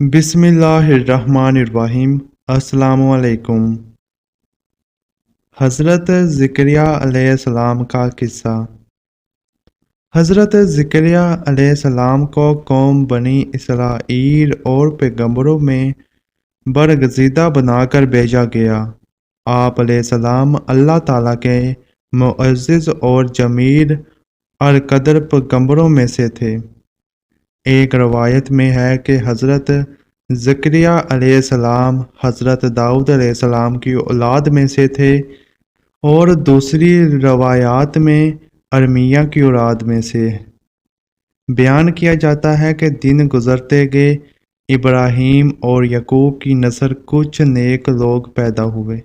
بسم اللہ الرحمن الرحیم۔ السلام علیکم۔ حضرت زکریا علیہ السلام کا قصہ۔ حضرت زکریا علیہ السلام کو قوم بنی اسرائیل اور پیغمبروں میں برگزیدہ بنا کر بھیجا گیا۔ آپ علیہ السلام اللہ تعالیٰ کے معزز اور جمیل القدر پیغمبروں میں سے تھے۔ ایک روایت میں ہے کہ حضرت زکریا علیہ السلام حضرت داؤد علیہ السلام کی اولاد میں سے تھے، اور دوسری روایات میں ارمیہ کی اولاد میں سے۔ بیان کیا جاتا ہے کہ دن گزرتے گئے ابراہیم اور یعقوب کی نسل کچھ نیک لوگ پیدا ہوئے،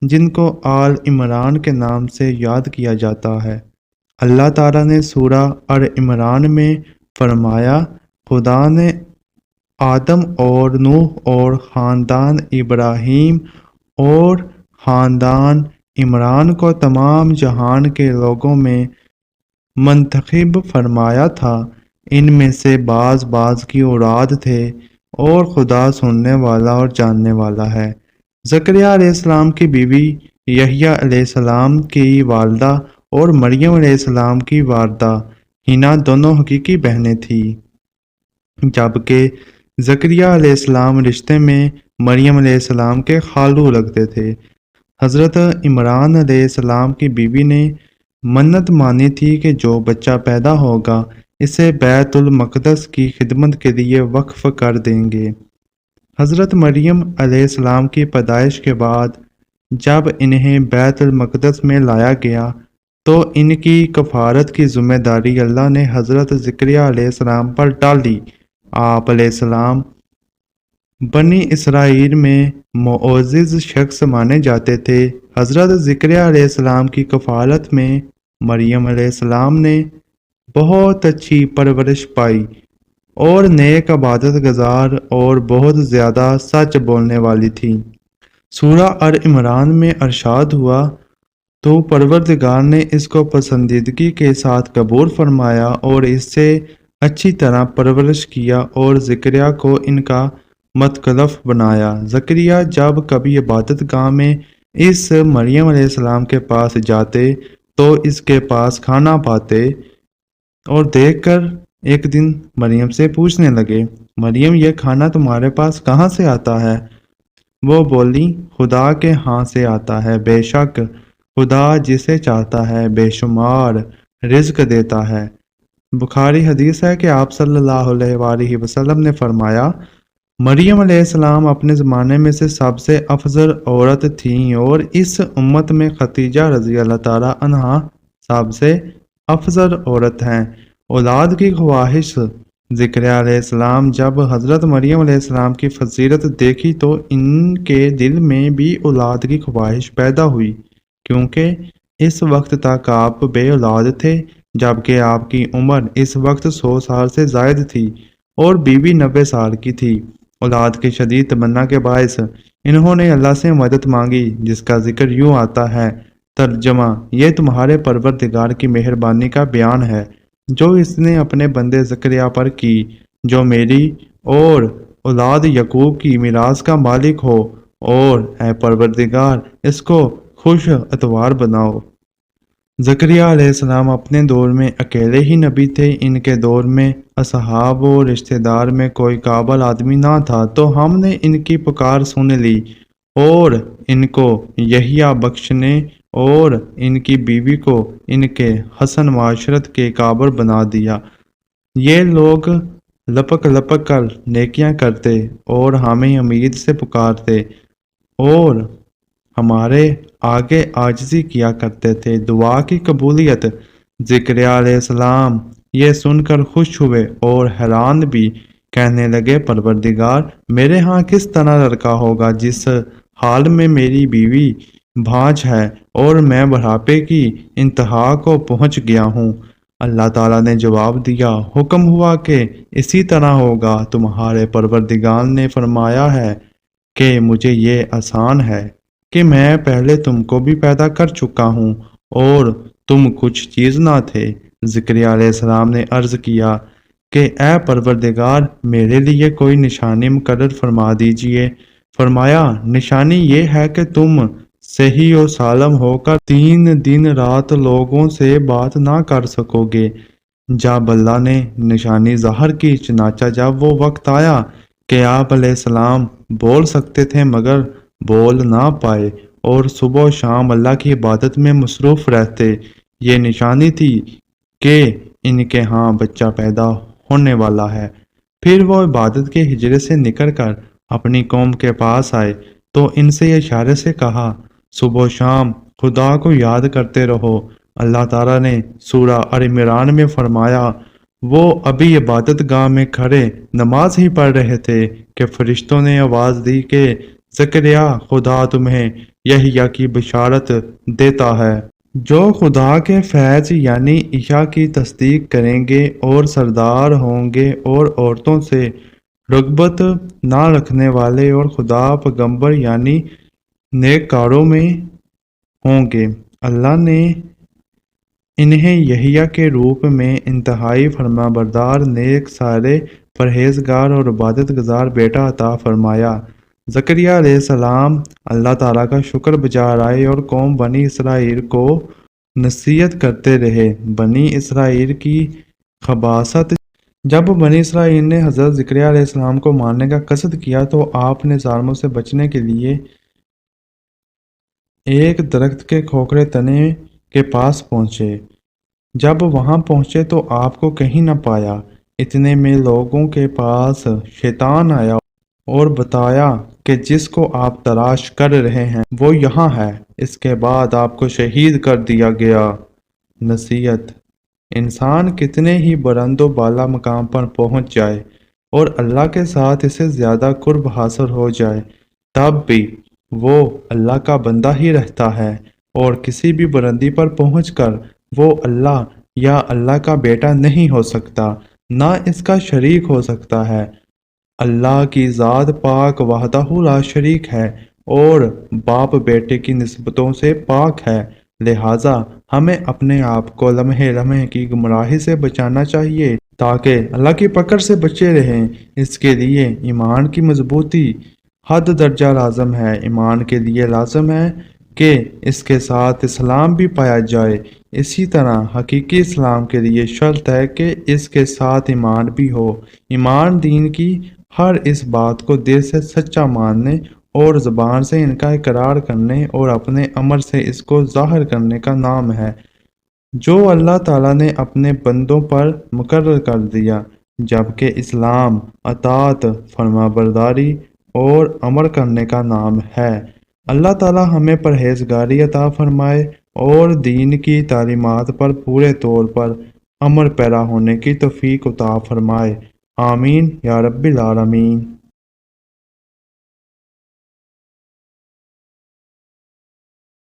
جن کو آل عمران کے نام سے یاد کیا جاتا ہے۔ اللہ تعالیٰ نے سورہ عمران میں فرمایا، خدا نے آدم اور نوح اور خاندان ابراہیم اور خاندان عمران کو تمام جہان کے لوگوں میں منتخب فرمایا تھا۔ ان میں سے بعض کی اولاد تھے، اور خدا سننے والا اور جاننے والا ہے۔ زکریا علیہ السلام کی بیوی یحییٰ علیہ السلام کی والدہ اور مریم علیہ السلام کی والدہ حنا دونوں حقیقی بہنیں تھیں، جبکہ زکریا علیہ السلام رشتے میں مریم علیہ السلام کے خالو لگتے تھے۔ حضرت عمران علیہ السلام کی بیوی نے منت مانی تھی کہ جو بچہ پیدا ہوگا اسے بیت المقدس کی خدمت کے لیے وقف کر دیں گے۔ حضرت مریم علیہ السلام کی پیدائش کے بعد جب انہیں بیت المقدس میں لایا گیا تو ان کی کفارت کی ذمہ داری اللہ نے حضرت زکریا علیہ السلام پر ڈالی۔ آپ علیہ السلام بنی اسرائیل میں معزز شخص مانے جاتے تھے۔ حضرت زکریا علیہ السلام کی کفالت میں مریم علیہ السلام نے بہت اچھی پرورش پائی اور نیک عبادت گزار اور بہت زیادہ سچ بولنے والی تھی۔ سورہ عمران میں ارشاد ہوا، تو پروردگار نے اس کو پسندیدگی کے ساتھ قبول فرمایا اور اس سے اچھی طرح پرورش کیا اور زکریا کو ان کا متکلف بنایا۔ زکریا جب کبھی عبادت گاہ میں اس مریم علیہ السلام کے پاس جاتے تو اس کے پاس کھانا پاتے، اور دیکھ کر ایک دن مریم سے پوچھنے لگے، مریم یہ کھانا تمہارے پاس کہاں سے آتا ہے؟ وہ بولی، خدا کے ہاں سے آتا ہے، بے شک خدا جسے چاہتا ہے بے شمار رزق دیتا ہے۔ بخاری حدیث ہے کہ آپ صلی اللہ علیہ وآلہ وسلم نے فرمایا، مریم علیہ السلام اپنے زمانے میں سے سب سے افضل عورت تھیں، اور اس امت میں خدیجہ رضی اللہ تعالی عنہا سب سے افضل عورت ہیں۔ اولاد کی خواہش۔ زکریا علیہ السلام جب حضرت مریم علیہ السلام کی فضیلت دیکھی تو ان کے دل میں بھی اولاد کی خواہش پیدا ہوئی، کیونکہ اس وقت تک آپ بے اولاد تھے، جبکہ آپ کی عمر اس وقت 100 سال سے زائد تھی اور بیوی 90 سال کی تھی۔ اولاد کی شدید تمنا کے باعث انہوں نے اللہ سے مدد مانگی، جس کا ذکر یوں آتا ہے، ترجمہ، یہ تمہارے پروردگار کی مہربانی کا بیان ہے جو اس نے اپنے بندے زکریا پر کی، جو میری اور اولاد یعقوب کی میراث کا مالک ہو، اور اے پروردگار اس کو خوش اتوار بناؤ۔ زکریا علیہ السلام اپنے دور میں اکیلے ہی نبی تھے۔ ان کے دور میں اصحاب و رشتہ دار میں کوئی قابل آدمی نہ تھا، تو ہم نے ان کی پکار سن لی اور ان کو یحییٰ بخشنے اور ان کی بیوی کو ان کے حسن معاشرت کے قابل بنا دیا۔ یہ لوگ لپک لپک کر نیکیاں کرتے اور ہمیں امید سے پکارتے اور ہمارے آگے عاجزی کیا کرتے تھے۔ دعا کی قبولیت۔ زکریا علیہ السلام یہ سن کر خوش ہوئے اور حیران بھی، کہنے لگے، پروردگار میرے ہاں کس طرح لڑکا ہوگا جس حال میں میری بیوی بھانج ہے اور میں بڑھاپے کی انتہا کو پہنچ گیا ہوں۔ اللہ تعالیٰ نے جواب دیا، حکم ہوا کہ اسی طرح ہوگا۔ تمہارے پروردگار نے فرمایا ہے کہ مجھے یہ آسان ہے کہ میں پہلے تم کو بھی پیدا کر چکا ہوں اور تم کچھ چیز نہ تھے۔ زکریا علیہ السلام نے عرض کیا کہ اے پروردگار میرے لیے کوئی نشانی مقرر فرما دیجئے۔ فرمایا نشانی یہ ہے کہ تم صحیح و سالم ہو کر 3 دن رات لوگوں سے بات نہ کر سکو گے۔ جب اللہ نے نشانی ظاہر کی، چنانچہ جب وہ وقت آیا کہ آپ علیہ السلام بول سکتے تھے مگر بول نہ پائے اور صبح و شام اللہ کی عبادت میں مصروف رہتے، یہ نشانی تھی کہ ان کے ہاں بچہ پیدا ہونے والا ہے۔ پھر وہ عبادت کے ہجرے سے نکل کر اپنی قوم کے پاس آئے تو ان سے اشارے سے کہا صبح و شام خدا کو یاد کرتے رہو۔ اللہ تعالیٰ نے سورہ عمران میں فرمایا وہ ابھی عبادت گاہ میں کھڑے نماز ہی پڑھ رہے تھے کہ فرشتوں نے آواز دی کہ زکریا خدا تمہیں یحییٰ کی بشارت دیتا ہے جو خدا کے فیض یعنی عیسیٰ کی تصدیق کریں گے اور سردار ہوں گے اور عورتوں سے رغبت نہ رکھنے والے اور خدا پیغمبر یعنی نیک کاروں میں ہوں گے۔ اللہ نے انہیں یحییٰ کے روپ میں انتہائی فرمانبردار، نیک، سارے پرہیزگار اور عبادت گزار بیٹا عطا فرمایا۔ زکریا علیہ السلام اللہ تعالیٰ کا شکر بجا لائے اور قوم بنی اسرائیل کو نصیحت کرتے رہے۔ بنی اسرائیل کی خباثت۔ جب بنی اسرائیل نے حضرت زکریا علیہ السلام کو مارنے کا قصد کیا تو آپ نے ظالموں سے بچنے کے لیے ایک درخت کے کھوکھرے تنے کے پاس پہنچے۔ جب وہاں پہنچے تو آپ کو کہیں نہ پایا۔ اتنے میں لوگوں کے پاس شیطان آیا اور بتایا کہ جس کو آپ تلاش کر رہے ہیں وہ یہاں ہے۔ اس کے بعد آپ کو شہید کر دیا گیا۔ نصیحت: انسان کتنے ہی بلند و بالا مقام پر پہنچ جائے اور اللہ کے ساتھ اسے زیادہ قرب حاصل ہو جائے تب بھی وہ اللہ کا بندہ ہی رہتا ہے اور کسی بھی بلندی پر پہنچ کر وہ اللہ یا اللہ کا بیٹا نہیں ہو سکتا، نہ اس کا شریک ہو سکتا ہے۔ اللہ کی ذات پاک وحدہ لا شریک ہے اور باپ بیٹے کی نسبتوں سے پاک ہے، لہٰذا ہمیں اپنے آپ کو لمحے لمحے کی گمراہی سے بچانا چاہیے تاکہ اللہ کی پکڑ سے بچے رہیں۔ اس کے لیے ایمان کی مضبوطی حد درجہ لازم ہے۔ ایمان کے لیے لازم ہے کہ اس کے ساتھ اسلام بھی پایا جائے، اسی طرح حقیقی اسلام کے لیے شرط ہے کہ اس کے ساتھ ایمان بھی ہو۔ ایمان دین کی ہر اس بات کو دل سے سچا ماننے اور زبان سے ان کا اقرار کرنے اور اپنے عمل سے اس کو ظاہر کرنے کا نام ہے جو اللہ تعالیٰ نے اپنے بندوں پر مقرر کر دیا، جبکہ اسلام اطاعت، فرمانبرداری اور عمل کرنے کا نام ہے۔ اللہ تعالیٰ ہمیں پرہیزگاری عطا فرمائے اور دین کی تعلیمات پر پورے طور پر عمل پیرا ہونے کی توفیق عطا فرمائے۔ آمین یا رب العالمین۔